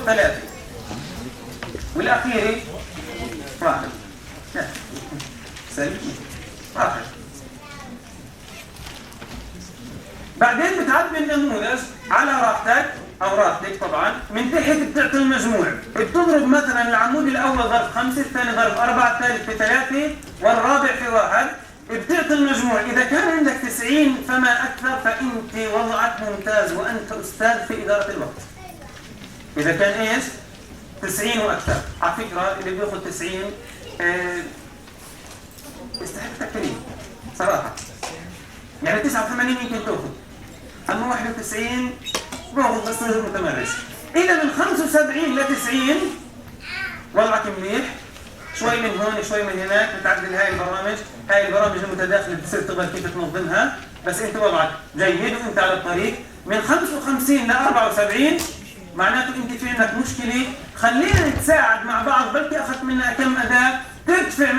3 والأخيرة 1. سليم 1. بعدين بتعبي النموذج على راحتك أو راحتك طبعا. من تحت بتعطي المجموع، بتضرب مثلا العمود الأول ضرب 5، الثاني ضرب 4، الثالث في 3 والرابع في 1. بتعطي المجموع. إذا كان عندك 90 فما أكثر فأنت وضعك ممتاز وأنت أستاذ في إدارة الوقت. إذا كان إيش؟ 90 وأكثر. على فكرة اللي بياخذ 90 يستحق تكريم صراحة. يعني 89 يمكن تأخذ، أما 91 باخذ بس متمرس. إذا من 75 ل 90 وضعك منيح. شوي من هون شوي من هناك، بتعدل هاي البرامج المتداخلة بتصير تقدر كيف تنظمها، بس أنت وضعك جيد وأنت على الطريق. من 55 ل 74 معناته أنت في عندك مشكلة. خلينا نتساعد مع بعض، بلكي أخذت منها كم أداة تدفع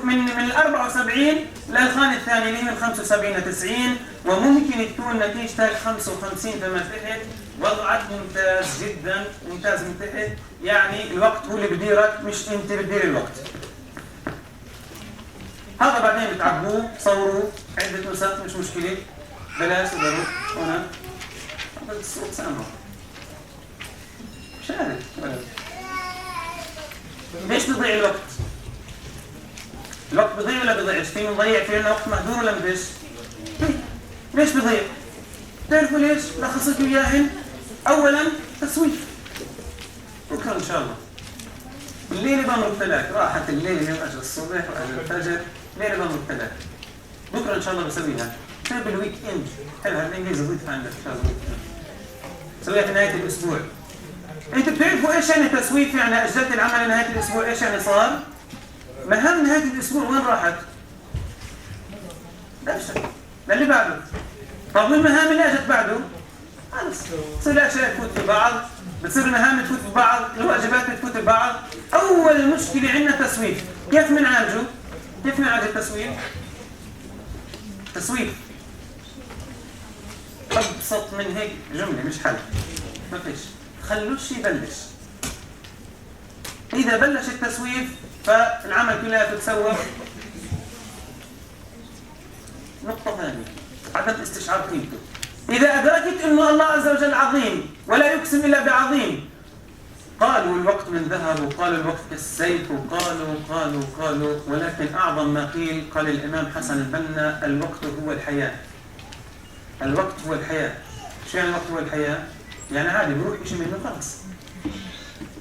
من ال 74 للخانة الثانية اللي هي من 75 ل 90، وممكن تكون نتيجتك 55 فما تحت. وضعك ممتاز جدا، ممتاز من تحت. يعني الوقت هو اللي بديرك مش انت بتدير الوقت. هذا بعدين بتعبوه صوروه عدة نسخ مش مشكلة. بلاش تضرب هنا الصوت سامع. مش عارف ليش بضيع الوقت؟ الوقت بضيع ولا بضيعش؟ في نضيع في عنا وقت مهدور ولا بديش؟ ليش بضيع؟ تعرفوا ليش؟ لخصت وياهن. أولاً تسويف. بكرة إن شاء الله. الليلة بمرق 3، راحت الليلة اليوم أجل الصبح وأجل الفجر، الليلة بمرق 3. بكرة إن شاء الله بسويها. طيب الويك إند، حلو هالإنجليزي ضيفها عندك إن شاء الله. سويها في نهاية الأسبوع. أنتوا بتعرفوا إيش يعني تسويف؟ يعني أجلت العمل لنهاية الأسبوع، إيش يعني صار؟ مهام نهاية الأسبوع وين راحت؟ دفشة للي بعده. طب والمهام اللي أجت بعده؟ خلص تصير الأشياء تفوت في بعض، بتصير المهام تفوت في بعض، الواجبات تفوت في بعض. أول مشكلة عندنا تسويف. كيف بنعالجه؟ كيف نعالج التسويف؟ تسويف أبسط من هيك جملة مش حل. ما فيش. خلوش يبلش. إذا بلش التسويف فالعمل كلها تتسوف. نقطة ثانية، عدم استشعار قيمته. إذا أدركت أن الله عز وجل عظيم ولا يقسم إلا بعظيم. قالوا الوقت من ذهب، وقالوا الوقت كالسيف، وقالوا ولكن أعظم ما قيل قال الإمام حسن البنا: الوقت هو الحياة. الوقت هو الحياة. شو يعني الوقت هو الحياة؟ يعني عادي بروح شيء منه خلاص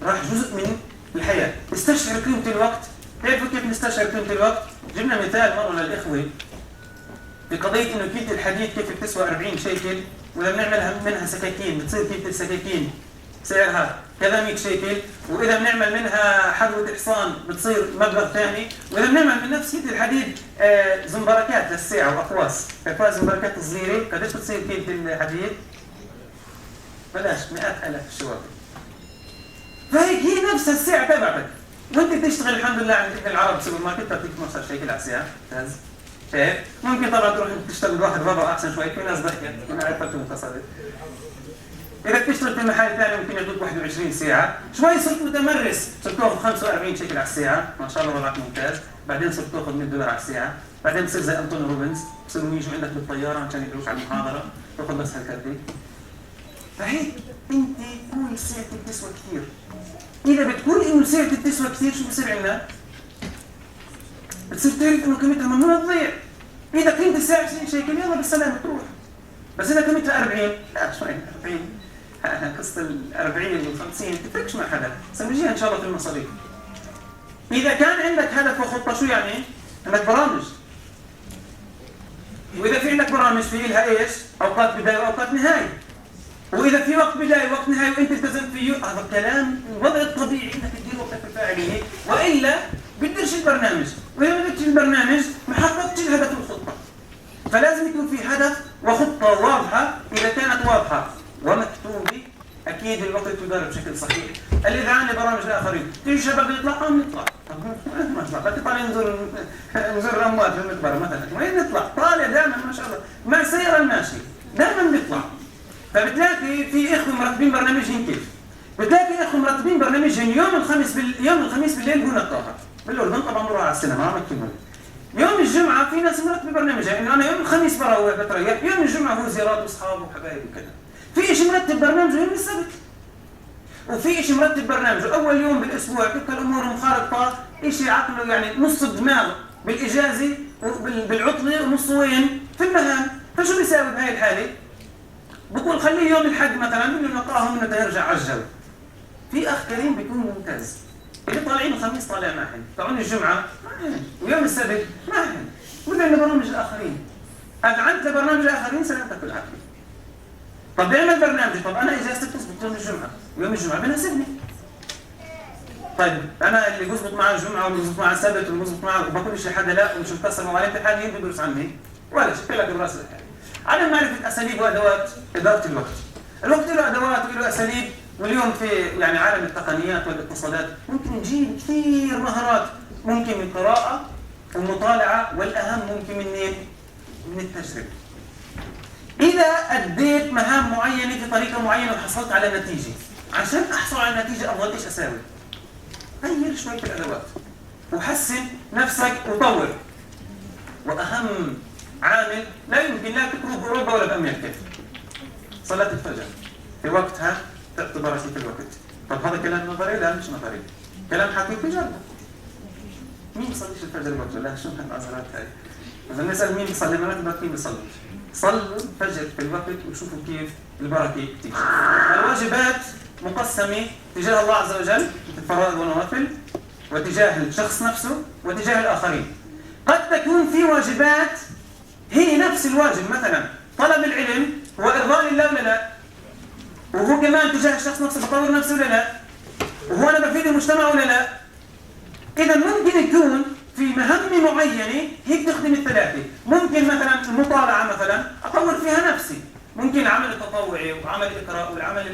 راح جزء من الحياة. استشعر قيمة الوقت. تعرفوا كيف نستشعر قيمة الوقت؟ جبنا مثال مرة للإخوة بقضية إنه كيلة الحديد كيف بتسوى 40 شيكل، ولما نعملها منها سكاكين بتصير كيلة السكاكين سعرها كذا 100 شيكل، وإذا بنعمل منها حذوة حصان بتصير مبلغ ثاني، وإذا بنعمل من نفس كيلة الحديد زنبركات للساعة وأقواس، أقواس زنبركات صغيرة، قديش بتصير كيلة الحديد؟ بلاش 100,000 الشواطئ. فهيك هي نفس الساعة تبعتك، وأنت تشتغل الحمد لله عند ابن العرب سوبر ماركت تعطيك 12 شيكل على الساعة. ممتاز. شايف؟ ممكن طبعا تروح تشتغل واحد وضعه أحسن شوي، في ناس ضحكت أنا عرفت متصرف. إذا بتشتغل في محل ثاني ممكن يعطوك 21 ساعة، شوي صرت متمرس، صرت تاخذ 45 شيكل على الساعة، ما شاء الله وضعك ممتاز، بعدين صرت تاخذ $100 على الساعة، بعدين بتصير زي أنطوني روبنز، بصيروا يجوا عندك بالطيارة عشان يدعوك على المحاضرة، تاخذ بس هالكذا. فهيك أنت كل ساعتك تسوى كثير. إذا بتقول إنه ساعتك تسوى كثير شو بصير عندنا؟ بتصير تعرف إنه قيمتها ممنوع تضيع. إذا قيمة الساعة 20 شيكل يلا بالسلامة تروح. بس إذا قيمتها 40 لا شوي 40 قصة ال 40 وال 50 تفرقش مع حدا، سنجيها إن شاء الله في المصاريف. إذا كان عندك هدف وخطة شو يعني؟ عندك برامج. وإذا في عندك برامج في لها إيش؟ أوقات بداية وأوقات نهاية. وإذا في وقت بداية ووقت نهاية وأنت التزمت فيه، هذا الكلام الوضع الطبيعي إنك تدير وقتك بفاعلية، وإلا بتديرش البرنامج، وإذا ما بديرش البرنامج ما حققتش الهدف والخطة. فلازم يكون في هدف وخطة واضحة. إذا كانت واضحة ومكتوبة أكيد الوقت يدار بشكل صحيح. الإذعان لبرامج الآخرين، تيجي شباب نطلع نطلع، ما نطلع، تطلع نزور الأموات في المدبر مثلا، وين نطلع؟ طالع دائما ما شاء الله مع السيارة الماشي دائما نطلع. فبتلاقي في إخوة مرتبين برنامجهم كيف؟ بتلاقي يا اخو مرتبين برنامجهم يوم الخميس بالليل هنا الطاهر بالاردن، طبعا بروح على السينما ما بكمل. يوم الجمعه في ناس مرتبه برنامجها انه انا يوم الخميس بروح بتريح، يوم الجمعه هو زيارات واصحاب وحبايب وكذا. في شيء مرتب برنامجه يوم السبت، وفي شيء مرتب برنامجه اول يوم بالاسبوع، كل الامور مخالطه، شيء عقله يعني نص الدماغ بالاجازه بالعطله ونص وين؟ في المهام. فشو بيساوي بهاي الحاله؟ بقول خليه يوم الحد مثلا انه نقاهم انه يرجع على الجو. في اخ كريم بيكون ممتاز، اللي طالعين الخميس طالع معهم، طالعين الجمعه معهم، ويوم السبت معهم، ولا برامج الاخرين. اذعنت لبرنامج الاخرين سلامتك العافيه. طب بيعمل برنامج، طب انا اجازتي بتزبط يوم الجمعه، ويوم الجمعه بناسبني. طيب انا اللي بزبط معه الجمعه واللي بزبط معه السبت واللي بزبط معه وبقول شيء حدا لا ومش مكسر مواليد امتحان مين بيدرس عني؟ ولا شيء كلها براس الحال. عدم معرفه اساليب وادوات اداره الوقت. الوقت له ادوات وله اساليب، واليوم في يعني عالم التقنيات والاتصالات ممكن نجيب كثير مهارات، ممكن من قراءه ومطالعه، والاهم ممكن من التجربه. إذا أديت مهام معينة في طريقة معينة وحصلت على نتيجة، عشان أحصل على نتيجة أفضل إيش أساوي؟ غير شوية الأدوات وحسن نفسك وطور. وأهم عامل لا يمكن لا تكون بأوروبا ولا بأمريكا، صلاة الفجر في وقتها تعتبر رصيد الوقت. طب هذا كلام نظري؟ لا مش نظري، كلام حقيقي جدا. مين بيصليش الفجر وقته؟ لا شو هالنظرات هاي؟ إذا نسأل مين بيصلي مرات مين بيصلي؟ صلوا الفجر في الوقت وشوفوا كيف البركة تيجي. الواجبات مقسمة تجاه الله عز وجل، الفرائض والنوافل، وتجاه الشخص نفسه، وتجاه الآخرين. قد تكون في واجبات هي نفس الواجب، مثلا طلب العلم هو إرضاء الله ولا لا؟ وهو كمان تجاه الشخص نفسه بطور نفسه ولا لا؟ وهو أنا بفيد المجتمع ولا لا؟ إذا ممكن يكون في مهمة معينة هي بتخدم الثلاثة. ممكن مثلا المطالعة مثلا أطور فيها نفسي، ممكن العمل التطوعي وعمل اقرأ والعمل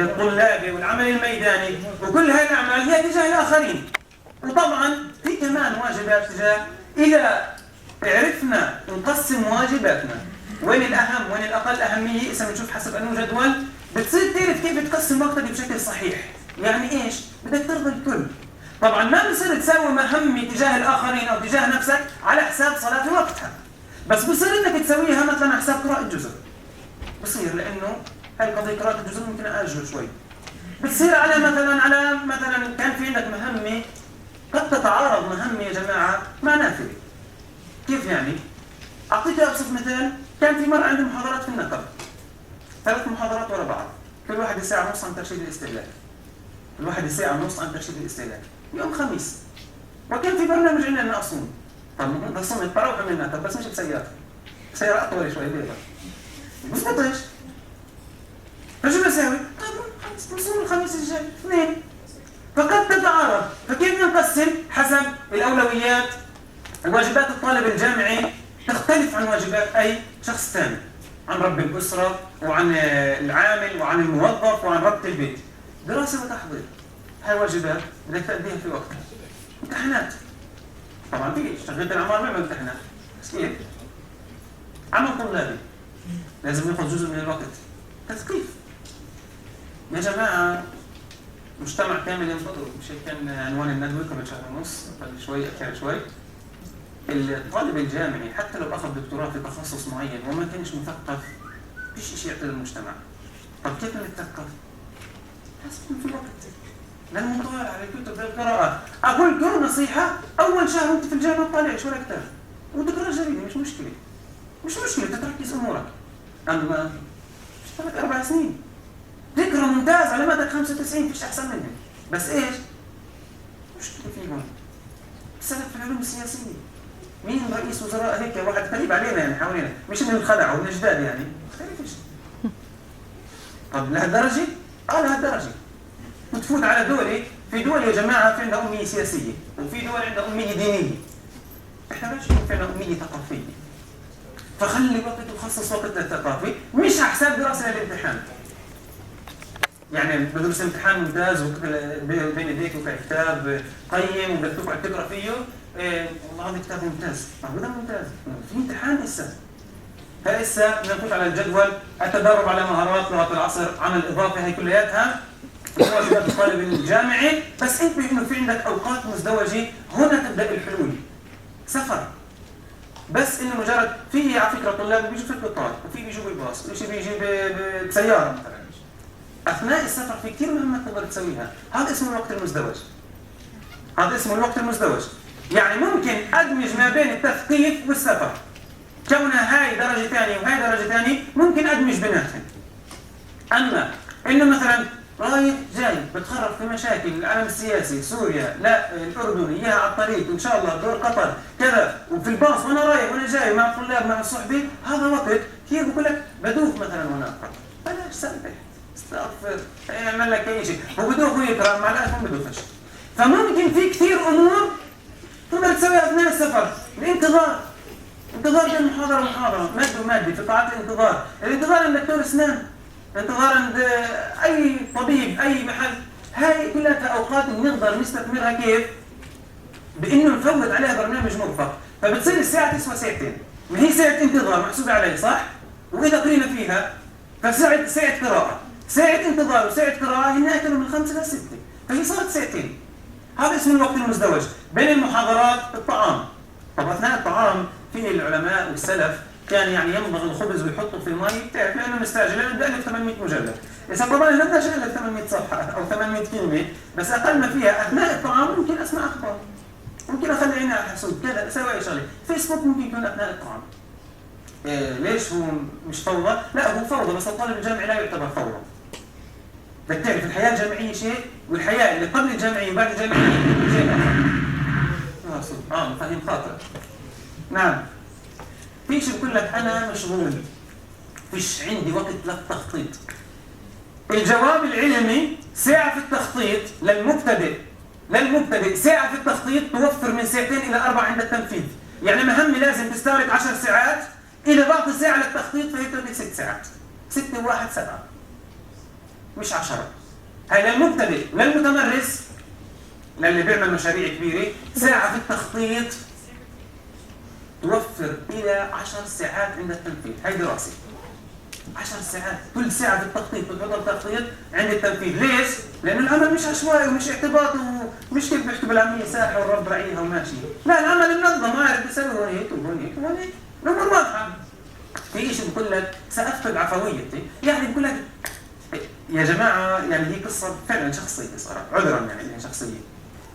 الطلابي والعمل الميداني، وكل هاي الأعمال هي تجاه الآخرين. وطبعا في كمان واجبات تجاه، إذا عرفنا نقسم واجباتنا وين الأهم وين الأقل أهمية، إذا بنشوف حسب أنه جدول بتصير تعرف كيف تقسم وقتك بشكل صحيح. يعني إيش؟ بدك ترضي الكل. طبعا ما بصير تساوي مهمة تجاه الآخرين أو تجاه نفسك على حساب صلاة وقتها، بس بصير إنك تسويها مثلا على حساب قراءة جزء. بصير لأنه هاي قضية قراءة الجزء ممكن أأجل شوي. بتصير على مثلا كان في عندك مهمة، قد تتعارض مهمة يا جماعة مع نافلة. كيف يعني؟ أعطيك أبسط مثال، كان في مرة عندي محاضرات في النقب، 3 محاضرات ورا بعض، كل واحد ساعة ونص عن ترشيد الاستهلاك. الواحد ساعة ونص عن ترشيد الاستهلاك يوم خميس، وكان في برنامج عندنا أن أصوم. طب بصوم بروح منها، طب بس مش بسيارة، سيارة أطول شوي بيضة بسقطش. فشو بساوي؟ طب نصوم الخميس الجاي 2. فقد تتعارض، فكيف نقسم حسب الأولويات؟ واجبات الطالب الجامعي تختلف عن واجبات أي شخص ثاني، عن رب الأسرة وعن العامل وعن الموظف وعن ربط البيت. دراسة وتحضير، هاي واجبات بدك تأديها في وقتها. امتحانات، طبعا في شغلة الأعمار ما امتحانات، بس كيف؟ عمل طلابي لازم ياخذ جزء من الوقت. تثقيف يا جماعة، مجتمع كامل ينتظر، مش هيك كان عنوان الندوة قبل شهر ونص، قبل شوي أكثر شوي. الطالب الجامعي حتى لو أخذ دكتوراه في تخصص معين وما كانش مثقف، فيش شيء يعطي للمجتمع. طب كيف نتثقف؟ حسب في الوقت، لأنه مطالع على الكتب بالقراءة. أقول لكم نصيحة، أول شهر وأنت في الجامعة طالع شوية كتاب وتقرأ جريدة، مش مشكلة تتركز أمورك. أما اشتغلت 4 سنين تقرأ ممتاز، علاماتك 95 فيش أحسن منهم، بس إيش؟ مشكلة فيهم. السلف في العلوم السياسية، مين رئيس وزراء هيك واحد قريب علينا يعني حوالينا، مش إنه انخدعوا من جداد يعني، خليفش. طب لهالدرجة؟ لهالدرجة. وتفوت على دولة، في دول يا جماعة في عندها أمية سياسية، وفي دول عندها أمية دينية. إحنا مش في عندنا أمية ثقافية. فخلي وقت وخصص وقت للثقافة، مش على حساب دراسة للامتحان. يعني بدرس امتحان ممتاز بين يديك وكتاب قيم وبدك تقعد تقرا فيه، والله هذا كتاب ممتاز، هذا ممتاز، في امتحان هسه. فهسه بدنا نفوت على الجدول، التدرب على مهارات لغة العصر، عمل إضافي، هي كلياتها واجبات الطالب الجامعي، بس انتبه انه في عندك اوقات مزدوجه، هنا تبدا الحلول. سفر، بس انه مجرد في على فكره طلاب بيجوا في القطار، وفي بيجوا بالباص، وفي بيجي بسياره مثلا. اثناء السفر في كثير مهمات تقدر تسويها، هذا اسمه الوقت المزدوج. هذا اسمه الوقت المزدوج. يعني ممكن ادمج ما بين التثقيف والسفر. كونها هاي درجه ثانيه وهاي درجه ثانيه، ممكن ادمج بيناتهم. اما انه مثلا رايح جاي بتخرج في مشاكل العالم السياسي، سوريا، لا الاردن، اياها على الطريق ان شاء الله، دور قطر، كذا، وفي الباص وانا رايح وانا جاي مع الطلاب مع صحبي، هذا وقت كثير بقول لك بدوخ مثلا وانا اقرا. بلاش سبح، استغفر، اعمل لك اي شيء، هو بدوخ ويقرا مع الالف ما بدوخش. فممكن في كثير امور تقدر تسويها اثناء السفر. الانتظار، انتظار بين محاضره ومحاضره، مادي ومادي، في قاعات الانتظار، الانتظار عند دكتور اسنان، الانتظار عند اي طبيب، اي محل، هاي كلها اوقات بنقدر نستثمرها كيف؟ بانه نفوت عليها برنامج مرفق، فبتصير الساعه تسوى ساعتين، ما هي ساعه انتظار محسوبه علي صح؟ واذا قرينا فيها فساعه قراءه، ساعه انتظار وساعه قراءه هن اكلوا من 5 ل 6، فهي صارت ساعتين. هذا اسمه الوقت المزدوج. بين المحاضرات الطعام، طب اثناء الطعام في العلماء والسلف كان يعني يمضغ الخبز ويحطه في الماء، بتعرف لانه مستعجل، لانه بدأ 800 مجلد. اذا طبعا ما بدناش الا 800 صفحه او 800 كلمه، بس اقل ما فيها اثناء الطعام ممكن اسمع اخبار، ممكن اخلي عيني على حاسوب كذا، اسوي اي شغله. فيسبوك ممكن يكون اثناء الطعام. ليش هو مش فوضى؟ لا هو فوضى، بس الطالب الجامعي لا يعتبر فوضى. بدك تعرف الحياه الجامعيه شيء، والحياه اللي قبل الجامعيه وبعد الجامعيه شيء اخر. مفاهيم خاطئه. نعم. فيش بقول لك انا مشغول، فيش عندي وقت للتخطيط. الجواب العلمي ساعه في التخطيط للمبتدئ ساعه في التخطيط توفر من 2 إلى 4 عند التنفيذ. يعني مهمه لازم تستغرق 10 ساعات، اذا بعطي ساعه للتخطيط فهي بتاخذ 6 ساعات. 6 و1 7 مش 10. هاي للمبتدئ. للمتمرس للي بيعمل مشاريع كبيره ساعه في التخطيط توفر إلى 10 ساعات عند التنفيذ. هاي دراسة. 10 ساعات، كل ساعة في التخطيط بتفضل تخطيط عند التنفيذ. ليش؟ لأنه العمل مش عشوائي ومش اعتباطي ومش كيف بيحكوا بالعامية ساحة والرب رعيها وماشي. لا، العمل منظم، عارف بيسوي هون هيك وهون هيك وهون هيك. الأمور واضحة. في شيء بقول لك سأفقد عفويتي، يعني بقول لك يا جماعة يعني هي قصة فعلا شخصية صراحة، عذرا يعني شخصية.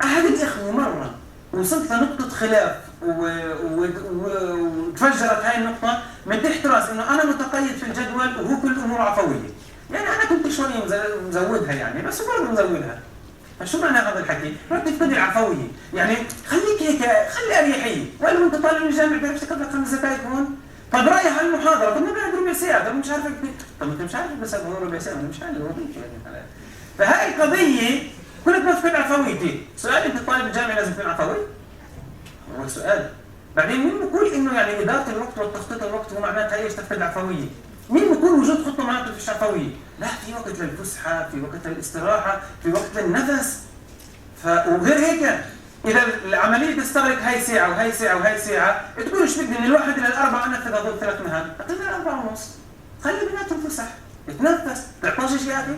أحد الإخوة مرة وصلت لنقطة خلاف وتفجرت هاي النقطة من تحت راس انه انا متقيد في الجدول وهو كل الامور عفوية. يعني انا كنت شوية مزودها يعني، بس برضه مزودها. فشو معنى هذا الحكي؟ ما تفقد العفوية، يعني خليك هيك، خلي اريحية، ولا انت طالع من الجامعة بتعرف تكتب لك 5 دقائق هون؟ طب رايح على المحاضرة، طب ما بعد ربع ساعة، طب مش عارف طب انت مش عارف بس هو ربع ساعة، انا مش عارف هو هيك. فهاي قضية كنت بفقد عفويتي. سؤال انت طالب الجامعة لازم تكون عفوي؟ هو سؤال. بعدين مين بيقول انه يعني اداره الوقت والتخطيط الوقت هو معناتها ايش تفقد عفويه؟ مين بيقول وجود خطه معناته فيش عفويه؟ لا، في وقت للفسحه، في وقت للاستراحه، في وقت للنفس. وغير هيك اذا العمليه تستغرق هاي ساعه وهي ساعه وهي ساعه، تقول ايش بدي من الواحد الى 4 انفذ هذول 3 مهام، اعطينا 4 ونص. خلي بيناتهم فسح، اتنفس، تعطاش يا اخي.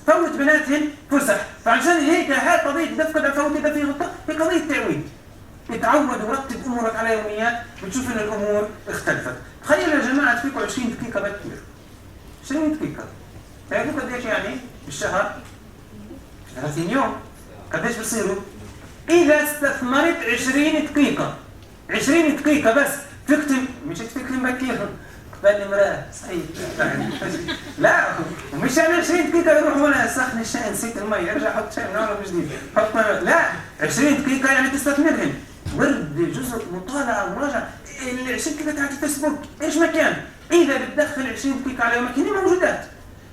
فوت بيناتهم فسح. فعشان هيك هاي قضيه تفقد عفويه اذا في غلطه، هي قضيه تعويد. اتعود ورتب امورك على يوميات بتشوف ان الامور اختلفت. تخيل يا جماعه فيكم 20 دقيقه بكير. 20 دقيقه. تعرفوا قديش يعني بالشهر؟ 30 يوم. قديش بصيروا؟ اذا استثمرت 20 دقيقه. 20 دقيقه بس تكتم، مش تكتم بكير. بني مراه صحيح. لا، ومش يعني 20 دقيقه يروح وانا سخن الشاي نسيت المي، ارجع احط شاي من اول وجديد. حط مي. لا، 20 دقيقه يعني تستثمرهم. ورد، جزء، مطالعه، مراجعه. ال 20 دقيقه تاعت الفيسبوك ايش مكان؟ اذا بتدخل 20 دقيقه على يومك هي موجودات.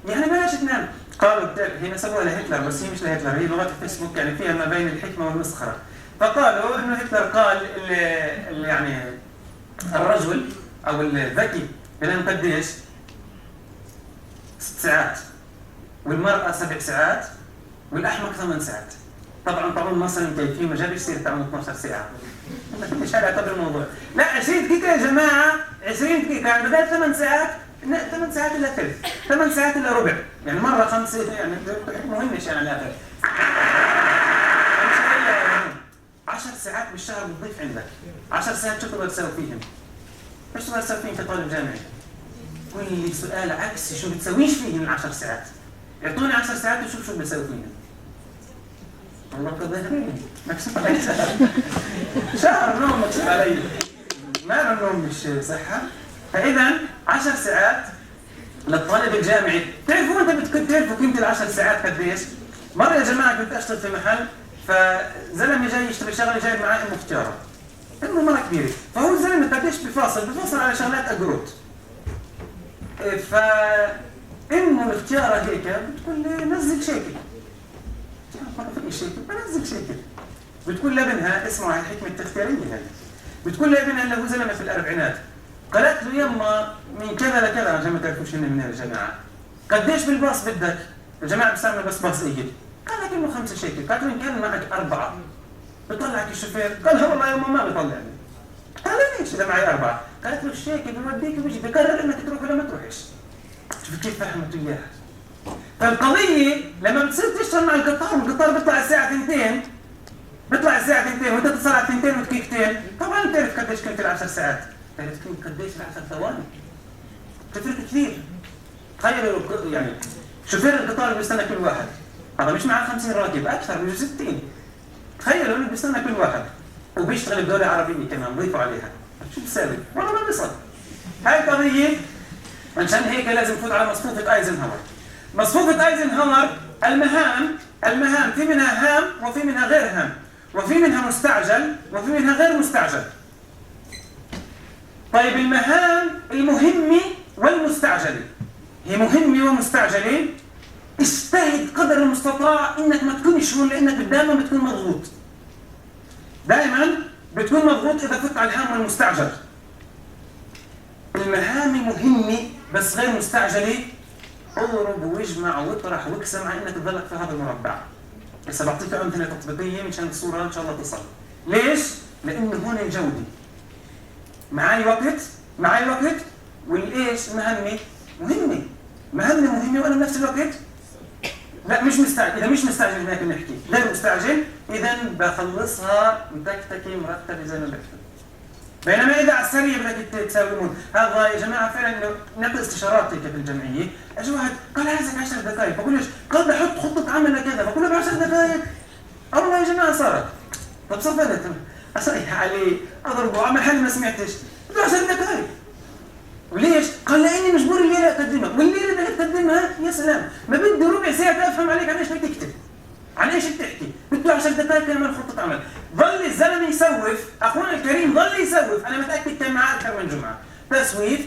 يعني بلاش تنام. قالوا هنا سووها لهتلر، بس هي مش لهتلر، هي لغه الفيسبوك يعني فيها ما بين الحكمه والمسخره. فقالوا انه هتلر قال يعني الرجل او الذكي بينام قديش؟ 6 ساعات، والمرأة 7 ساعات، والأحمق 8 ساعات. طبعا طبعا مصر مكيفين ما جابش سيرة تعمل 12 ساعة. مش هذا قدر الموضوع. لا، 20 دقيقة يا جماعة، 20 دقيقة يعني بدل 8 ساعات 8 ساعات الا ثلث، 8 ساعات الا ربع، يعني مره 5 يعني مهمش يعني على الاخر. 10 ساعات بالشهر بتضيف عندك، 10 ساعات شو تقدر تسوي فيهم؟ ايش تقدر تسوي فيهم كطالب جامعي؟ قول لي سؤال عكسي، شو بتسويش فيهم ال10 ساعات؟ اعطوني 10 ساعات وشوف شو بسوي فيهم. والله كظهرين مكسوب علي شهر نوم مكسوب علي، ما النوم مش صحة. فإذا 10 ساعات للطالب الجامعي. تعرفوا انت تعرفوا قيمة ال10 ساعات قديش؟ مرة يا جماعة كنت اشتغل في محل، فزلمة جاي يشتري شغلة جايب معاه أمه فتيارة. أمه مرة كبيرة، فهو الزلمة قديش بفاصل على شغلات أقروت. فإمه الفتيارة هيك بتقول لي نزل شيكل. ما في شيكل، بنزل شيكل. بتقول لابنها اسمه الحكمة التختارية هاي. بتقول لابنها اللي هو زلمة في الأربعينات. قالت له يما من كذا لكذا، عشان ما تعرفوش هن من يا جماعة. قديش بالباص بدك؟ الجماعة بيستعملوا بس باص إيجل. قال لك إنه 5 شيكل، قالت له إن كان معك 4 بيطلعك الشوفير. قال له والله يما ما بيطلعني. قال له ليش إذا معي 4؟ قالت له الشيكل بيوديك وبيجي، بقرر إنك تروح ولا ما تروحش. شوف كيف فهمت إياها. فالقضية لما بتصير تشتغل مع القطار بيطلع الساعة 2، بيطلع الساعة 2 وأنت تصل على 2 ودقيقتين، طبعاً بتعرف قديش كنت ال10 ساعات، تعرف قديش ال10 ثواني. بتفرق كثير. تخيلوا يعني شوفير القطار بيستنى كل واحد، هذا مش معاه 50 راكب، أكثر من 60. تخيلوا إنه بيستنى كل واحد وبيشتغل بدولة عربية كمان، ضيفوا عليها. شو بيساوي؟ والله ما بيصل. هاي قضية، عشان هيك لازم نفوت على مصفوفة ايزنهاور. مصفوفة ايزنهاور المهام في منها هام وفي منها غير هام، وفي منها مستعجل وفي منها غير مستعجل. طيب المهام المهمة والمستعجلة، هي مهمة ومستعجلة، اجتهد قدر المستطاع انك ما تكونش هون، لانك دائما بتكون مضغوط. دائما بتكون مضغوط اذا فت على الهام والمستعجل. المهام مهمة بس غير مستعجلة، اضرب واجمع واطرح واقسم على انك تضلك في هذا المربع. هسه بعطيك امثله تطبيقيه مشان الصوره ان شاء الله تصل. ليش؟ لانه هون الجوده. معي وقت والايش مهمه مهمه وانا بنفس الوقت لا مش مستعجل. اذا مش مستعجل هناك بنحكي غير مستعجل، اذا بخلصها متكتكه مرتبه زي ما بكتب. بينما اذا على السريع بدك تساومون، هذا يا جماعه فعلا انه نعطي استشارات هيك في الجمعيه، اجى واحد قال عايزك 10 دقائق، بقول ليش؟ قال بدي احط خطه عمل لكذا، بقول له ب 10 دقائق. والله يا جماعه صارت. طب صفلت اصيح عليه اضربه عمل حالي ما سمعتش، بده 10 دقائق. وليش؟ قال لاني مجبور الليله اقدمها، والليله بدك تقدمها يا سلام، ما بدي ربع ساعه افهم عليك عن ايش بدك تكتب. عن ايش بتحكي؟ بده 10 دقائق يعمل خطه عمل. ظل الزلمه يسوف، اخونا الكريم ظل يسوف، انا متاكد كان معاه اكثر من جمعه.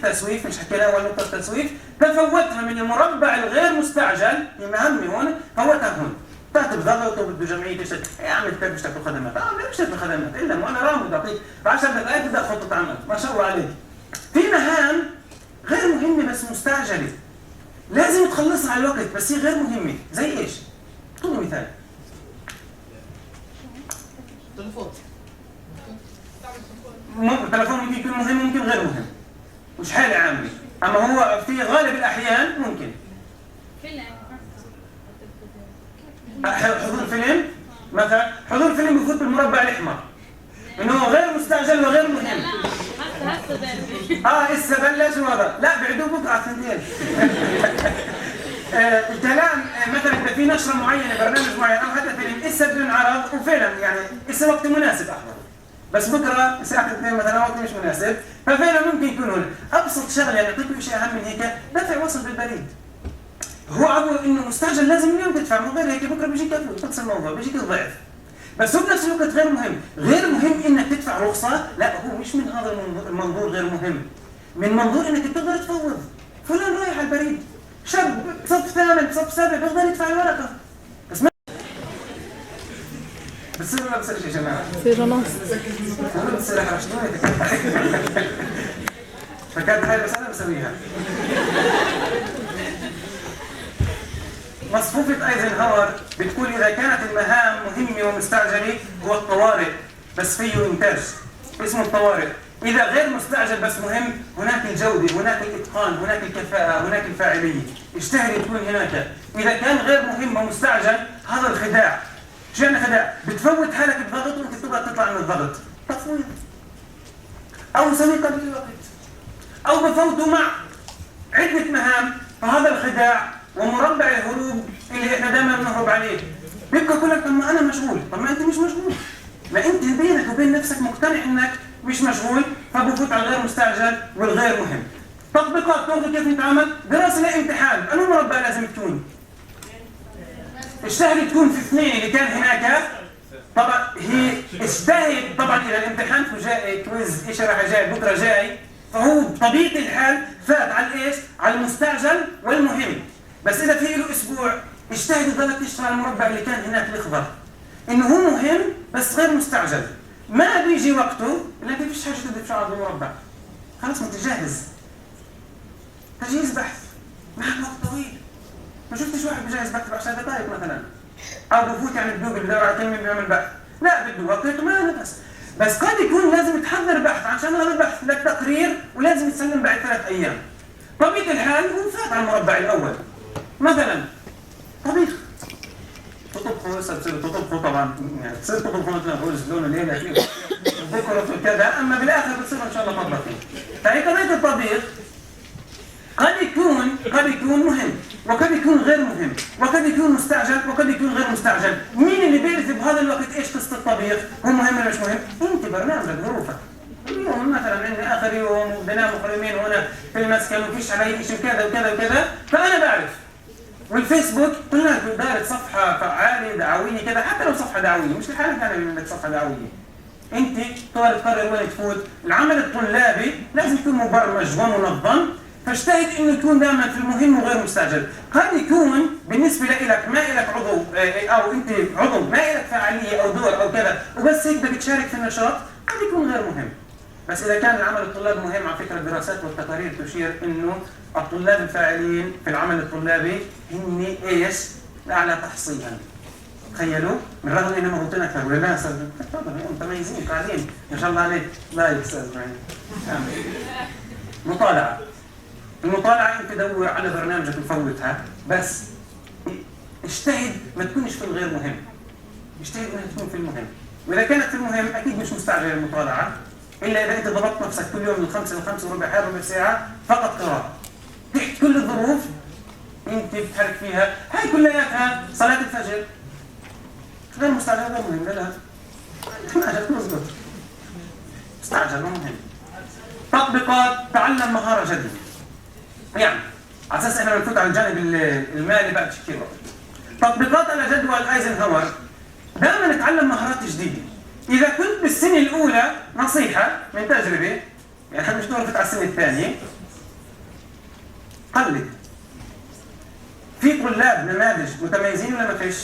تسويف مش حكينا اول نقطه تسويف، تفوتها من المربع الغير مستعجل، هي مهمه هون، فوتها هون. كاتب ضغط وبده جمعيه تشتغل، يا عم انت بتشتغل بالخدمات، ما بشتغل بالخدمات الا وانا رامض اعطيك ب 10 دقائق تبدا خطه عمل، ما شاء الله عليك. في مهام غير مهمه بس مستعجله، لازم تخلصها على الوقت بس هي غير مهمه، زي ايش؟ اعطوني مثال. التلفون ممكن يكون مهم ممكن غير مهم، مش حالة عامة، أما هو في غالب الأحيان ممكن. حضور فيلم مثلا، حضور فيلم بفوت بالمربع الأحمر، إنه غير مستعجل وغير مهم. إسا بلش وهذا، لا بعدوه بكرة على 2. الكلام مثلا إذا في نشرة معينة برنامج معين أو حتى فيلم إسا بدون عرض وفيلم يعني إسا وقت مناسب أحضر، بس بكره الساعه 2 مثلا وقت مش مناسب، ففعلا ممكن يكون هنا ابسط شغله. يعني اعطيكم شيء اهم من هيك، دفع وصل بالبريد. هو عبوا انه مستعجل لازم اليوم تدفع، من غير هيك بكره بيجيك تقص الموضوع، بيجيك الضعف. بس هو بنفس الوقت غير مهم انك تدفع رخصه، لا هو مش من هذا المنظور غير مهم، من منظور انك بتقدر تفوض. فلان رايح على البريد، شاب صف 8 بصف 7 بيقدر يدفع الورقه. بتصير ولا بتصيرش يا جماعه؟ بتصير ونص. انا بتصير احرج شويه. فكانت هاي بس انا بسويها. مصفوفة ايزنهاور بتقول اذا كانت المهام مهمة ومستعجلة هو الطوارئ، بس فيه انتاج اسمه الطوارئ. إذا غير مستعجل بس مهم، هناك الجودة، هناك الإتقان، هناك الكفاءة، هناك الفاعلية، اجتهد تكون هناك. إذا كان غير مهم ومستعجل هذا الخداع. شو يعني خداع؟ بتفوت حالك بضغط وأنت تبغى تطلع من الضغط. تفويض. أو سوي قبل الوقت. أو بفوته مع عدة مهام، فهذا الخداع ومربع الهروب اللي احنا دائما بنهرب عليه. بيبقى يقول لك طب ما أنا مشغول، طب ما أنت مش مشغول. ما أنت بينك وبين نفسك مقتنع إنك مش مشغول، فبفوت على الغير مستعجل والغير مهم. تطبيقات تنظر كيف نتعامل؟ دراسة لامتحان، أنو مربع لازم تكون؟ اجتهد تكون في اثنين اللي كان هناك. طبعا هي اجتهد طبعا إذا الامتحان جاي كويز ايش راح جاي بكره جاي، فهو بطبيعة الحال فات على ايش؟ على المستعجل والمهم. بس إذا في له أسبوع اجتهد يضلك تشتغل على المربع اللي كان هناك الأخضر، إنه هو مهم بس غير مستعجل. ما بيجي وقته إلا ما فيش حاجة تقدر تشتغل على المربع. خلاص ما انت جاهز. تجهيز بحث معك وقت طويل. ما شفتش واحد بجهز بحث ب10 دقائق مثلا، أو بفوت يعني بدوق بدور على كلمة بيعمل بحث. لا بده وقت ما نفس. بس قد يكون لازم تحضر بحث عشان هذا البحث لك تقرير ولازم يتسلم بعد 3 أيام. طبيعة الحال هو فات على المربع الأول. مثلا طبيخ تطبخوا تصير تطبخوا طبعا يعني تصير تطبخوا مثلا فوز لون الليله فيه بكره وكذا، اما بالاخر بتصير ان شاء الله مطبخين. فهي قضيه الطبيخ قد يكون مهم وقد يكون غير مهم، وقد يكون مستعجل وقد يكون غير مستعجل. مين اللي بيعرف بهذا الوقت ايش قصه الطبيخ؟ هو مهم ولا مش مهم؟ انت برنامجك ظروفك. اليوم مثلا عندي اخر يوم وبنام مخرمين هنا في المسكن وفيش علي شيء كذا وكذا وكذا، فانا بعرف. والفيسبوك قلنا لك اداره صفحه فعاليه دعويه كذا، حتى لو صفحه دعويه مش لحالك انا بقول لك صفحه دعويه. انت تقرر وين تفوت. العمل الطلابي لازم يكون مبرمج ومنظم، فاجتهد انه يكون دائما في المهم وغير مستعجل. قد يكون بالنسبه لك ما لك عضو او انت عضو ما لك فعاليه او دور او كذا، وبس هيك بدك تشارك في النشاط، قد يكون غير مهم. بس إذا كان العمل الطلابي مهم، على فكرة الدراسات والتقارير تشير إنه الطلاب الفاعلين في العمل الطلابي هن إيش؟ أعلى تحصيلا. تخيلوا؟ من رغم إنهم مضغوطين أكثر ولا لا؟ تفضل متميزين قاعدين ما شاء الله عليك. لا يا أستاذ معي. مطالعة. المطالعة أنت تدور على برنامجك تفوتها، بس اجتهد ما تكونش في الغير مهم. اجتهد إنها تكون في المهم. وإذا كانت في المهم أكيد مش مستعجل المطالعة. إلا إذا أنت ضبطت نفسك كل يوم من 5 ل 5 وربع حال ربع ساعة فقط قراءة. تحت كل الظروف أنت بتحرك فيها، هاي كلياتها صلاة الفجر. غير مستعجل غير مهم، لا ما أجل تظبط. مستعجل مهم. تطبيقات تعلم مهارة جديدة. يعني على أساس إحنا بنفوت على الجانب المالي بعد كثير وقت. تطبيقات على جدول ايزنهاور. دائما نتعلم مهارات جديدة. إذا كنت بالسنة الأولى نصيحة من تجربة، يعني احنا مش نرفض على السنة الثانية، قلد. في طلاب نماذج متميزين ولا ما فيش؟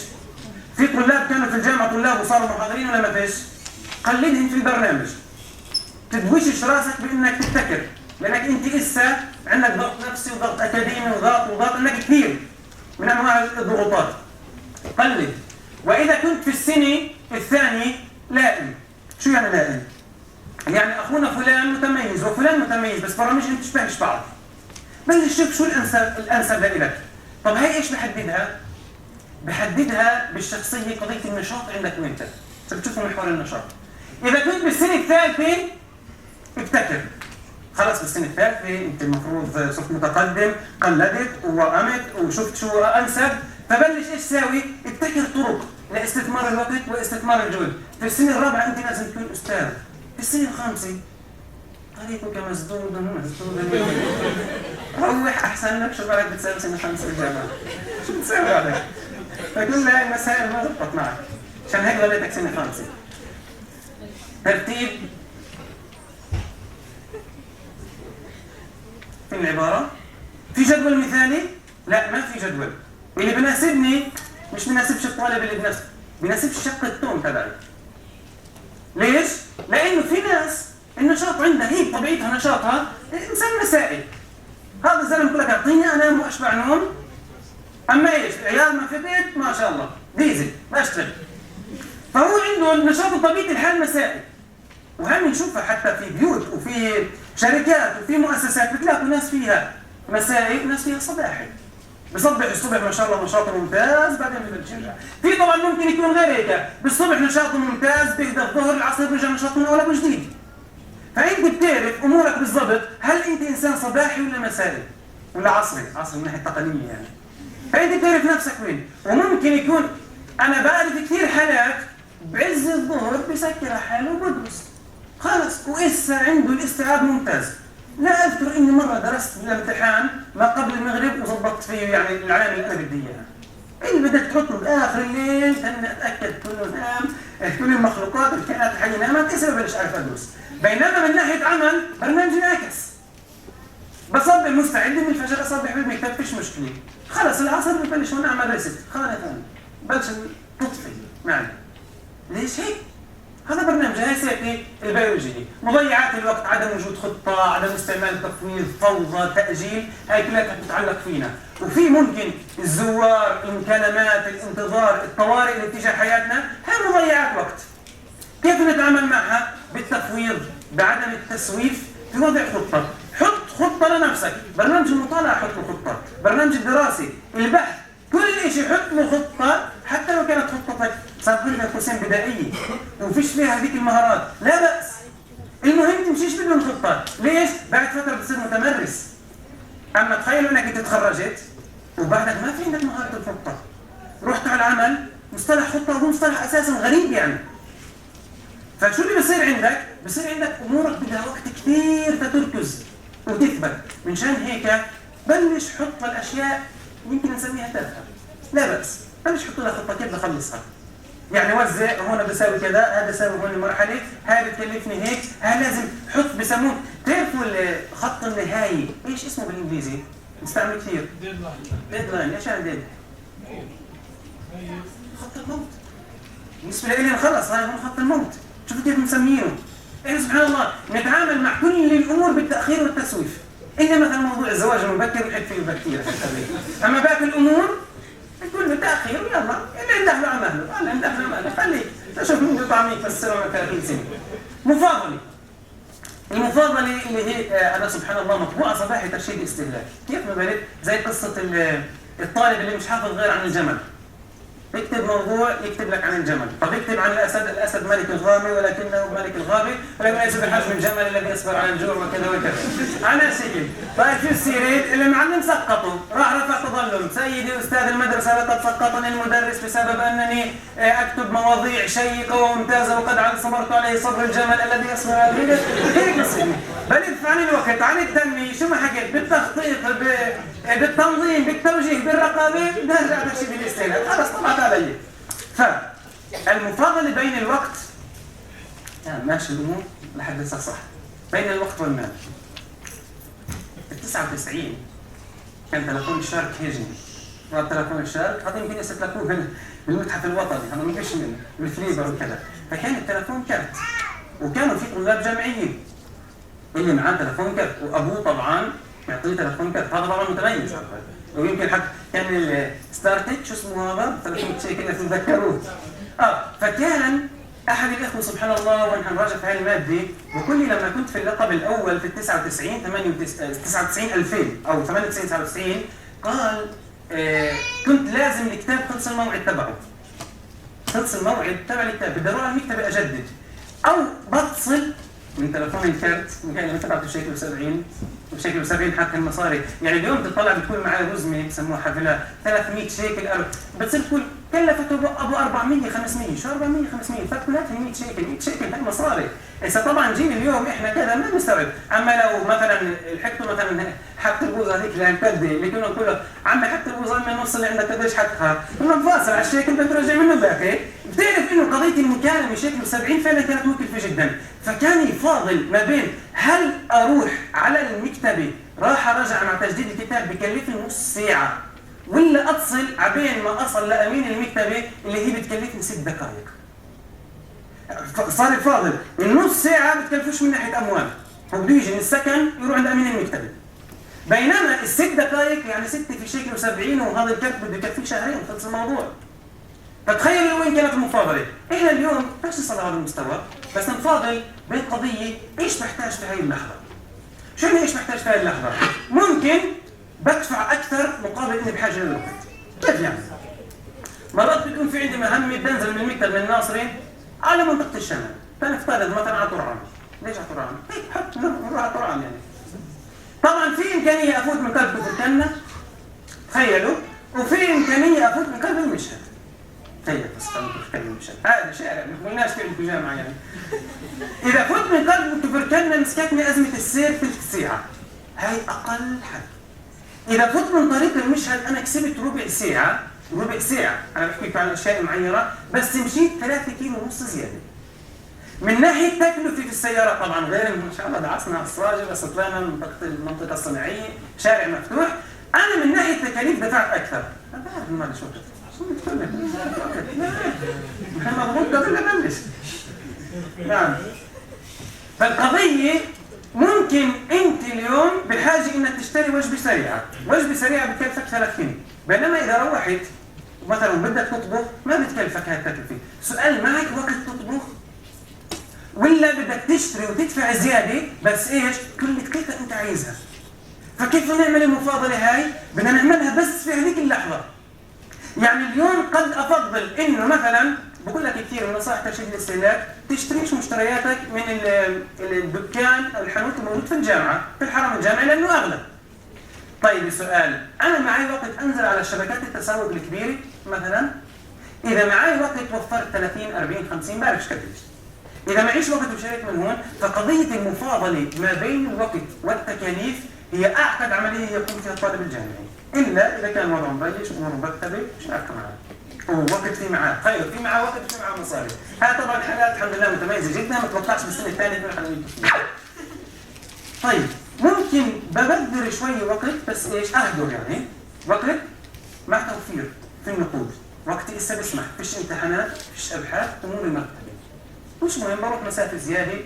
في طلاب كانوا في الجامعة طلاب وصاروا محاضرين ولا ما فيش؟ قلدهم في البرنامج. تدوشش راسك بإنك تبتكر، لأنك أنت لسه عندك ضغط نفسي وضغط أكاديمي وضغط إنك كثير من أنواع الضغوطات. قلد. وإذا كنت في السنة الثانية لائم. شو يعني لائم؟ يعني أخونا فلان متميز وفلان متميز بس برامجهم تشبهش بعض. بلش شوف شو الأنسب لك. طب هي إيش بحددها؟ بحددها بالشخصية قضية النشاط عندك وأنت. بتشوفوا محور النشاط. إذا كنت بالسنة الثالثة ابتكر. خلاص بالسنة الثالثة أنت المفروض صرت متقدم، قلدت ووقمت وشفت شو أنسب، فبلش إيش تساوي؟ ابتكر طرق لاستثمار الوقت واستثمار الجهد. في السنة الرابعة أنت لازم تكون أستاذ. في السنة الخامسة طريقك مسدود روح أحسن لك. شو بالك بتساوي سنة 5 بالجامعة؟ شو بتساوي عليك؟ فكل هاي المسائل ما ضبطت معك، عشان هيك ضليتك سنة 5. ترتيب في العبارة. في جدول مثالي؟ لا ما في جدول. اللي بناسبني مش بناسبش الطالب اللي بنفسه، بناسبش شق التون تبعي. ليش؟ لأنه في ناس النشاط عندها هي طبيعتها نشاطها إنسان مسائي. هذا الزلمة بيقول لك أعطيني أنام وأشبع نوم، أما إيش؟ عيال ما فتت ما شاء الله ديزل ما أشتغل. فهو عنده النشاط بطبيعة الحال مسائي. وهم نشوفها حتى في بيوت وفي شركات وفي مؤسسات، بتلاقوا ناس فيها مسائي وناس فيها صباحي. بصبح الصبح ما شاء الله نشاطه ممتاز، بعدين ببلش يرجع. في طبعا ممكن يكون غير هيك، بالصبح نشاطه ممتاز، بيهدى الظهر العصر بيرجع نشاطه من اول وجديد. فانت بتعرف امورك بالضبط، هل انت انسان صباحي ولا مسائي؟ ولا عصري؟ عصري من الناحيه التقنيه يعني. فانت بتعرف نفسك وين، وممكن يكون انا بعرف كثير حالات بعز الظهر بسكر حاله وبدرس. خلص وإسا عنده الاستيعاب ممتاز. لا أذكر إني مرة درست الامتحان ما قبل المغرب وظبطت فيه يعني العلامة اللي أنا بدي إياها. اللي بدك تحطه بآخر الليل أنا أتأكد كله نام، كل المخلوقات الكائنات الحية نامت، إسا ببلش أعرف أدرس. بينما من ناحية عمل برنامجي عاكس. بصبح مستعد من الفجر أصبح بالمكتب فيش مشكلة. خلص العصر ببلش هون أعمل ريست، خلص ثاني. بلش تطفي معي. ليش هيك؟ هذا برنامج هاي سيرتي البيولوجية. مضيعات الوقت، عدم وجود خطة، عدم استعمال تفويض، فوضى، تأجيل، هاي كلها بتتعلق فينا. وفي ممكن الزوار، المكالمات، الانتظار، الطوارئ اللي بتيجي حياتنا، هاي مضيعات وقت. كيف نتعامل معها؟ بالتفويض، بعدم التسويف، في وضع خطة. حط خطة لنفسك، برنامج المطالعة حط له خطة، برنامج الدراسي، البحث، كل شيء حط له خطة، حتى لو كانت خطتك صارت لها قوسين بدائية وفيش فيها هذيك المهارات، لا بأس. المهم تمشيش بدون خطة، ليش؟ بعد فترة بتصير متمرس. أما تخيلوا أنك تتخرجت وبعدك ما في عندك مهارة الخطة. رحت على العمل، مصطلح خطة هو مصطلح أساسا غريب يعني. فشو اللي بصير عندك؟ بصير عندك أمورك بدها وقت كثير تتركز وتثبت. من شان هيك بلش حط الأشياء يمكن نسميها تافهة، لا بأس. بلش حط لها خطة كيف بخلصها. يعني وزع، هون بساوي كذا، هذا بساوي هون المرحلة، هاي بتكلفني هيك، هاي لازم حط بسموه، بتعرفوا الخط النهائي، ايش اسمه بالانجليزي؟ نستعمل كثير. ديدلاين، ايش يعني ديد؟ خط الموت. بالنسبة لي خلص هاي هون خط الموت، شوفوا كيف مسمينه. احنا سبحان الله نتعامل مع كل الامور بالتأخير والتسويف. إلا مثلا موضوع الزواج المبكر بحب فيه بكثير، أما باقي الأمور بتكون بالتأخير ويلا اللي عنده له عمله، اللي عنده له عمله خليه تشوف من طعمي يفسرها 30 سنة. مفاضلة. المفاضلة اللي هي أنا سبحان الله مطبوعة صباحي ترشيد استهلاك. كيف ما بالك؟ زي قصة الطالب اللي مش حافظ غير عن الجمل. يكتب موضوع يكتب لك عن الجمل، طب يكتب عن الأسد، الأسد ملك الغابة ولكنه ملك الغابة ولكن ليس بحجم الجمل الذي يصبر على الجوع وكذا وكذا. على شكل. طيب شو السيرة؟ المعلم سقطه، راح رفع تظلم، سيدي أستاذ المدرسة لقد سقطني المدرس بسبب أنني أكتب مواضيع شيقة وممتازة وقد صبرت عليه صبر الجمل الذي يصبر على هيك قصدي. بلف عن الوقت، عن التنمية، شو ما حكيت، بالتخطيط، بالتنظيم، بالتوجيه، بالرقابة، بدها ارجع ترشيد الاستهلاك، خلص طلعت علي. فالمفاضلة بين الوقت ماشي الأمور لحد هسه صح، بين الوقت والمال. ال 99 كان تلفون الشارك هيجني، تلفون الشارك هذا يمكن يستلقوه بالمتحف الوطني، هذا ما فيش منه بالفليبر وكذا. فكان التلفون كارت، وكانوا في طلاب جامعيين اللي معاه تلفون كارت، وأبوه طبعا يعطيه تلفون كارت، هذا طبعا متميز. ويمكن حتى كان الستارتك شو اسمه هذا؟ تلفون شيء كنا تتذكروه. فكان أحد الإخوة سبحان الله ونحن نراجع في هذه المادة بقول لي لما كنت في اللقب الأول في 99 99 2000 أو 98 99 قال كنت لازم الكتاب خلص الموعد تبعه. خلص الموعد تبع الكتاب بدي أروح على المكتبة أجدد أو بتصل من تلفون الكارت ممكن لما تبعته بشكل 70 بشكل 70 حتى المصاري. يعني اليوم تطلع بتكون معاه رزمه بسموها حفله 300 شيكل بتصير تقول كلفته ابو 400 500 شو 400 500 فكلاتها 100 شيكل 100 شيكل هاي مصاري. هسه طبعا جيل اليوم احنا كذا ما بنستوعب. اما لو مثلا لحقته مثلا حق البوظه هذيك اللي هنكدي اللي كنا نقول له عمي حق البوظه من النص اللي عندك قديش حقها؟ قلنا بفاصل على الشيكل بدك ترجع منه باقي. بتعرف انه قضيه المكالمه شيكل 70 فعلا كانت مكلفه جدا. فكان يفاضل ما بين هل اروح على المكتبه راح رجع مع تجديد الكتاب بكلفني نص ساعه ولا اتصل عبين ما اصل لامين المكتبه اللي هي بتكلفني 6 دقائق. صار يفاضل النص ساعه بتكلفوش من ناحيه اموال، هو بده يجي من السكن يروح عند امين المكتبه. بينما ال6 دقائق يعني 6 في شيكل و70 وهذا الكرت بده يكفيك شهرين خلص الموضوع. فتخيلوا وين كانت المفاضله. احنا اليوم بدناش نصل لهذا المستوى، بس نفاضل بين قضيه ايش بحتاج في هاي اللحظه. شو يعني ايش بحتاج في هاي اللحظه؟ ممكن بدفع اكثر مقابل اني بحاجه للوقت. كيف يعني؟ مرات بيكون في عندي مهمه بنزل من المكتب من الناصري على منطقه الشمال، فنفترض مثلا على طرعان. ليش على طرعان؟ هيك حط نروح على طرعان يعني. طبعا في امكانيه افوت من قلب الكنه، تخيلوا، وفي امكانيه افوت من قلب المشهد. تخيل بس قلب المشهد، هذا شارع ما قلناش في جامعه يعني. اذا فوت من قلب الكنه مسكتني ازمه السير ثلث ساعه، هاي اقل حد. اذا فوت من طريق المشهد انا كسبت ربع ساعه، ربع ساعه، انا بحكي لكم عن اشياء معينه، بس مشيت 3 كيلو ونص زياده. من ناحيه تكلفه في السياره طبعا غير ان شاء الله دعسنا على الصاجه بس طلعنا من المنطقه الصناعيه، شارع مفتوح، انا من ناحيه تكاليف دفعت اكثر. انا بعرف ما شو نتكلم احنا مضغوط قبل لا نبلش. نعم. فالقضيه ممكن انت اليوم بحاجه انك تشتري وجبه سريعه، وجبه سريعه بتكلفك 3 جنيه، بينما اذا روحت مثلا بدك تطبخ ما بتكلفك هاي التكلفه. سؤال، معك وقت تطبخ؟ ولا بدك تشتري وتدفع زياده بس ايش؟ كل دقيقه انت عايزها. فكيف نعمل المفاضله هاي؟ بدنا نعملها بس في هذيك اللحظه. يعني اليوم قد افضل انه مثلا بقول لك كثير من نصائح ترشيد الاستهلاك تشتريش مشترياتك من الدكان او الحانوت الموجود في الجامعه، في الحرم الجامعي لانه اغلى. طيب السؤال، انا معي وقت انزل على شبكات التسوق الكبيره مثلا؟ اذا معي وقت وفرت 30 40 50 بعرفش قديش. اذا معيش وقت وشريت من هون، فقضيه المفاضله ما بين الوقت والتكاليف هي اعقد عمليه يقوم فيها الطالب الجامعي، الا اذا كان وضعه مبيش واموره مرتبه مش عارفه معاه. هو وقت في معاه، خير في معاه وقت في معاه مصاري. هاي طبعا حالات الحمد لله متميزه جدا، ما توقعش بالسنه الثانيه تكون حلوين. طيب ممكن ببذر شوي وقت بس ايش؟ اهدر يعني وقت مع توفير في النقود، وقتي لسه بسمح، فيش امتحانات، فيش ابحاث، اموري مرتبه. مش مهم بروح مسافه زياده،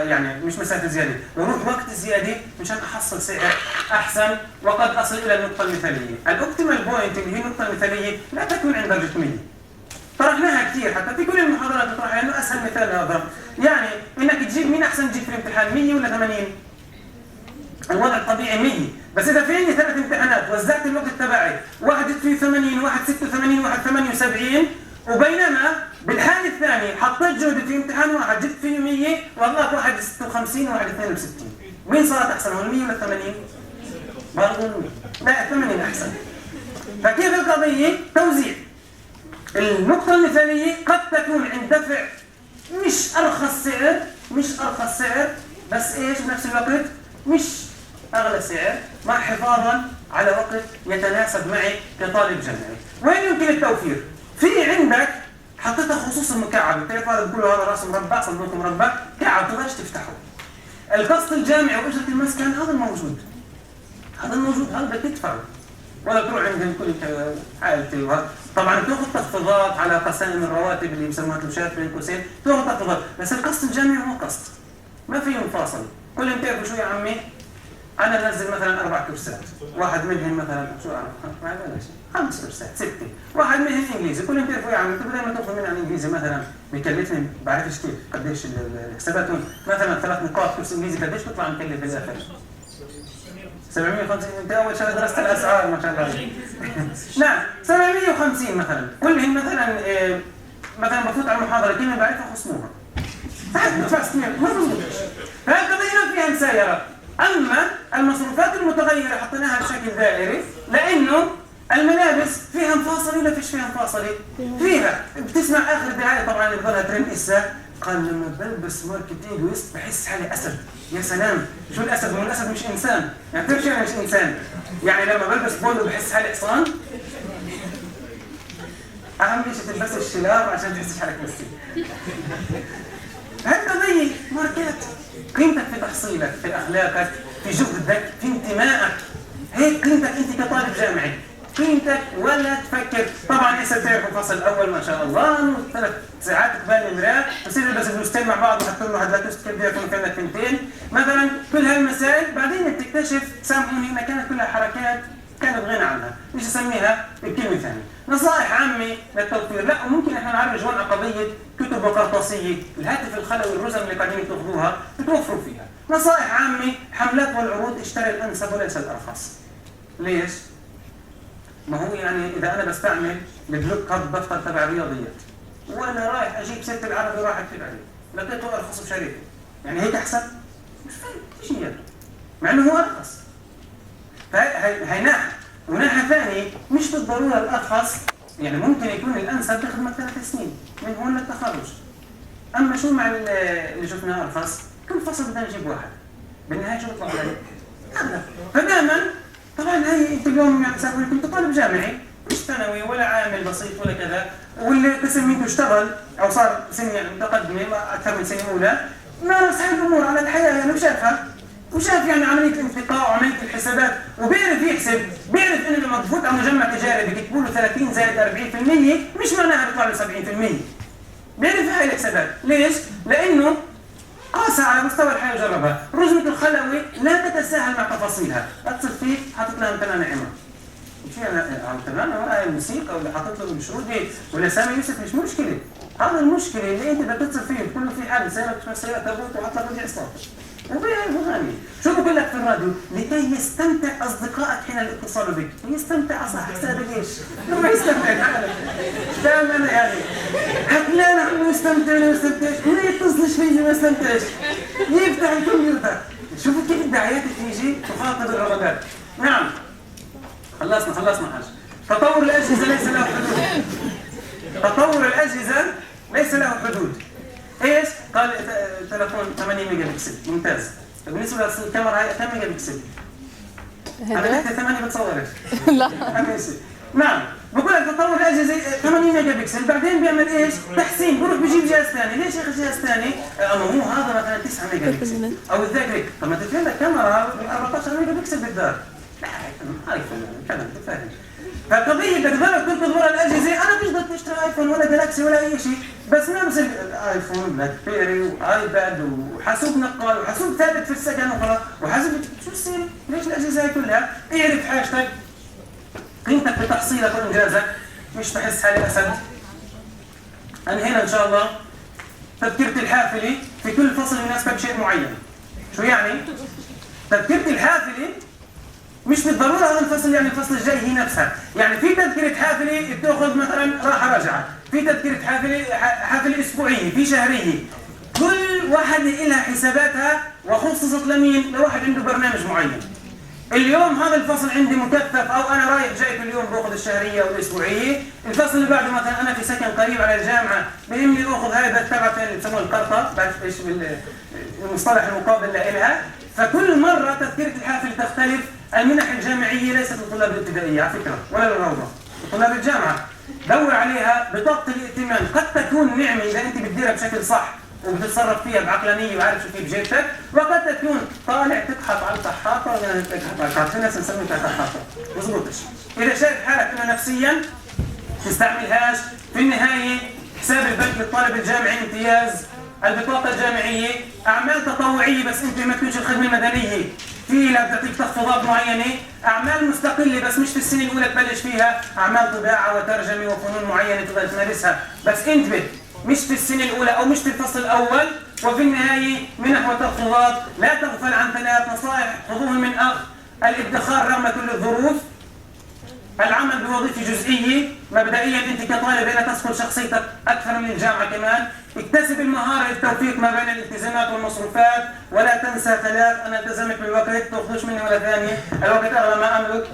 يعني مش مسافه زياده، بروح وقت زياده مشان احصل سعر احسن وقد اصل الى النقطه المثاليه. الاوبتيمال بوينت اللي هي النقطه المثاليه لا تكون عند درجه 100. طرحناها كثير حتى في كل المحاضرات نطرحها، انه اسهل مثال هذا يعني انك تجيب مين احسن تجيب في الامتحان 100 ولا 80؟ الوضع الطبيعي 100، بس اذا في عندي 3 امتحانات وزعت الوقت تبعي، واحد جبت فيه 80 واحد 86 واحد 78، وبينما بالحال الثاني حطيت جهد في امتحان واحد جبت فيه 100 والله واحد 56 وواحد 62، مين صارت احسن هو 100 ولا 80؟ برضه لا 80 احسن. فكيف القضيه؟ توزيع. النقطه المثاليه قد تكون عند دفع مش ارخص سعر بس ايش بنفس الوقت مش اغلى سعر، مع حفاظا على وقت يتناسب معي كطالب جامعي. وين يمكن التوفير؟ في عندك حطيتها خصوص المكعب، بتعرف هذا بقول هذا راس مربع، صندوق مربع، كعب تقدرش تفتحه. القسط الجامعي واجره المسكن هذا الموجود، هذا بدك تدفعه ولا تروح عند كل حالتي. طبعا تاخذ تخفيضات على قسائم الرواتب اللي بسموها تلوشات بين قوسين، تاخذ تخفيضات، بس القسط الجامعي هو قسط ما فيه منفصل. كل بتعرفوا شو يا عمي؟ انا انزل مثلا 4 كورسات، واحد منهم مثلا شو اعرف 5 كورسات 6، واحد منهم انجليزي، كلهم بتعرفوا يا عمي انت بدل ما تاخذ مني عن الانجليزي مثلا بكلفني بعرفش كيف قديش الحسابات مثلا 3 نقاط كورس انجليزي قديش بيطلع مكلف بالاخر؟ 750. انت اول شهر درست الاسعار ما شاء الله. نعم 750 مثلا، كلهم مثلا بفوت على المحاضره كلمه بعرفها خصموها. بدفع 600 ما بظبطش. فقضينا فيها مسايره. اما المصروفات المتغيره حطيناها بشكل دائري لانه الملابس فيها مفاصله ولا فيش فيها مفاصله؟ فيها. بتسمع اخر دعايه طبعا اللي بضلها ترند اسا، قال لما بلبس ماركتينج ويست بحس حالي اسد. يا سلام، شو الاسد؟ هو الاسد مش انسان، يعني بتعرف شو يعني مش انسان؟ يعني لما بلبس بولو بحس حالي حصان؟ اهم شيء تلبس الشلاب عشان تحس حالك مسكين. هاي قضيه ماركات، قيمتك في تحصيلك، في اخلاقك، في جهدك، في انتمائك. هيك قيمتك انت كطالب جامعي، قيمتك ولا تفكر. طبعا لسه بتعرفوا الفصل الاول ما شاء الله 3 ساعات قبال المرايه، بصير يلبس البلوستين مع بعض ويحطوا له واحد لاكوست كده يكون عندك ثنتين مثلا. كل هالمسائل بعدين بتكتشف سامحوني انها كانت كلها حركات كانت غنى عنها، ايش اسميها؟ الكلمه ثانيه. نصائح عامة للتوفير، لا ممكن احنا نعرج هون على قضية كتب وقرطاسية، الهاتف الخلوي والرزم اللي قاعدين تاخذوها بتوفروا فيها. نصائح عامة، حملات والعروض، اشتري الأنسب وليس الأرخص. ليش؟ ما هو يعني إذا أنا بستعمل البلوك هذا الدفتر تبع الرياضيات وأنا رايح أجيب ست العربي راح أكتب عليه، لقيته أرخص بشريته، يعني هيك أحسن؟ مش فاهم، إيش نيته؟ مع إنه هو أرخص. فهي ناحية، وناحية ثانية مش بالضرورة الأرخص، يعني ممكن يكون الأنسب بخدمك 3 سنين من هون للتخرج. أما شو مع اللي شفناه أرخص؟ كل فصل بدنا نجيب واحد، بالنهاية شو بيطلع عليه؟ أغلى. فدائما طبعا هي أنت اليوم يعني صار كنت طالب جامعي مش ثانوي ولا عامل بسيط ولا كذا، واللي قسم منه اشتغل أو صار سن يعني متقدمة أكثر من سنة أولى، مارس هاي الأمور على الحياة يعني وشافها. وشاف يعني عملية الانتقاء وعملية الحسابات وبيعرف يحسب، بيعرف انه لما تفوت على مجمع تجاري بيكتبوا له 30 زائد 40% مش معناها بيطلع له 70%. بيعرف هاي الحسابات، ليش؟ لأنه قاسها على مستوى الحياة وجربها. رزمة الخلوي لا تتساهل مع تفاصيلها، اتصل فيه حاطط لها امتنان عمر. شو يعني امتنان ولا الموسيقى ولا حاطط له مشهودي ولا سامي يوسف مش مشكلة. هذا المشكلة اللي انت بدك تتصل فيه بتقول له في حال سيارة سيارة تبوت وحط لك رجع صوت. وبيعرف أغاني. شو بقول لك في الراديو؟ لكي يستمتع أصدقائك حين الاتصال بك. يستمتع صح حسابك إيش؟ ما يستمتع حالك. فاهم أنا يعني؟ لا نحن نستمتع ولا نستمتعش، ما يتصلش فيي ما يستمتعش. يفتح الكمبيوتر. شوفوا كيف الدعايات تيجي تخاطب الرغبات. نعم. خلصنا حاجة. تطور الأجهزة ليس له حدود. تطور الأجهزة ليس له حدود. ايش؟ قال تلفون 8 ميجا بكسل، ممتاز. بالنسبه للكاميرا هاي كم ميجا بكسل؟ انا تحت 8 بتصورش. لا نعم، بقول لك تطور الاجهزه 8 ميجا بكسل، بعدين بيعمل ايش؟ تحسين، بروح بجيب جهاز ثاني، ليش يا اخي جهاز ثاني؟ اما مو هذا مثلا 9 ميجا بكسل او الذاكره، طب ما تجيب لك كاميرا 14 ميجا بكسل بالدار. لا ايفون كلام تفهم. فقضية بدك تضل تنتظر الأجهزة، أنا مش بدي أشتري آيفون ولا جالاكسي ولا أي شيء، بس نفس الآيفون بلاك بيري وآيباد وحاسوب نقال وحاسوب ثابت في السكن وخلاص، وحاسوب شو السير؟ ليش الأجهزة هاي كلها؟ اعرف حاجتك، قيمتك بتحصيلك وإنجازك، مش بحس حالي أسد. أنا هنا إن شاء الله تذكرة الحافلة في كل فصل يناسبك شيء معين. شو يعني؟ تذكرة الحافلة مش بالضرورة هذا الفصل يعني الفصل الجاي هي نفسها، يعني في تذكرة حافلة بتاخذ مثلا راحة رجعة، في تذكرة حافلة أسبوعية، في شهرية، كل واحدة لها حساباتها وخصصت لمين؟ لواحد عنده برنامج معين. اليوم هذا الفصل عندي مكثف او انا رايح جاي كل يوم باخذ الشهرية والأسبوعية، الفصل اللي بعده مثلا انا في سكن قريب على الجامعة بهمني اخذ هذا التبع اللي بسموه القرطة، بعرف ايش بالمصطلح المقابل لها، فكل مرة تذكرة الحافل تختلف. المنح الجامعية ليست للطلاب الابتدائية على فكرة ولا للروضة، طلاب الجامعة دور عليها بطاقة الائتمان، قد تكون نعمة إذا أنت بتديرها بشكل صح وبتتصرف فيها بعقلانية وعارف شو في بجيبتك، وقد تكون طالع تضحك على الصحافة ولا تضحك على الكارت، في ناس نسميها صحافة، مظبوطش. إذا شايف حالك إنه نفسيا تستعملهاش، في النهاية حساب البنك للطالب الجامعي امتياز، البطاقة الجامعية، أعمال تطوعية بس أنت ما تكونش الخدمة المدنية، في لا بتعطيك تخفيضات معينة، أعمال مستقلة بس مش في السنة الأولى تبلش فيها، أعمال طباعة وترجمة وفنون معينة تقدر تمارسها، بس انتبه مش في السنة الأولى أو مش في الفصل الأول. وفي النهاية منح وتخفيضات، لا تغفل عن 3 نصائح خذوها من أخ: الادخار رغم كل الظروف، العمل بوظيفة جزئية، مبدئيا أنت كطالب لا تسقط شخصيتك أكثر من الجامعة كمان، اكتسب المهارة التوفيق ما بين الالتزامات والمصروفات، ولا تنسى 3: أنا التزمت بالوقت، تأخذوش مني ولا ثانية، الوقت أغلى ما أملك،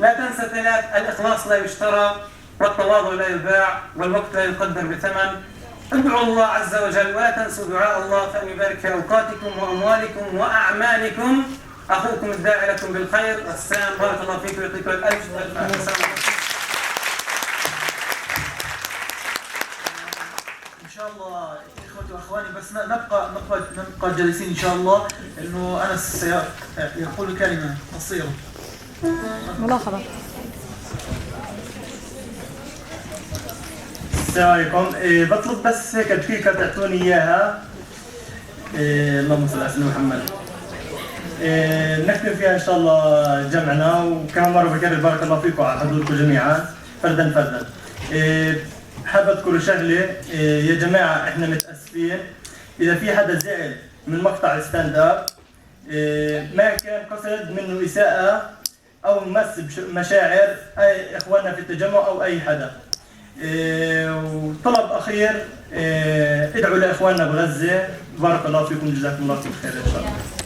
لا تنسى 3: الإخلاص لا يشترى، والتواضع لا يباع، والوقت لا يقدر بثمن. ادعوا الله عز وجل ولا تنسوا دعاء الله فإن يبارك في أوقاتكم وأموالكم وأعمالكم. أخوكم الداعي لكم بالخير غسان، بارك الله فيكم ويعطيكم الألف عافية. إن شاء الله إخوتي وأخواني، بس نبقى جالسين إن شاء الله، إنه أنس يقول كلمة قصيرة. ملاحظة. السلام عليكم. بطلب بس هيك دقيقة تعطوني إياها، اللهم صل على سيدنا محمد، نختم فيها إن شاء الله جمعنا، وكمان مرة بكرر بارك الله فيكم على حضوركم جميعا فردا فردا. حابب اذكر شغله، يا جماعه احنا متاسفين اذا في حدا زعل من مقطع الستاند اب، ما كان قصد منه اساءه او مس مشاعر اي اخواننا في التجمع او اي حدا. وطلب اخير، ادعوا لاخواننا بغزه، بارك الله فيكم، جزاكم الله كل خير ان شاء الله.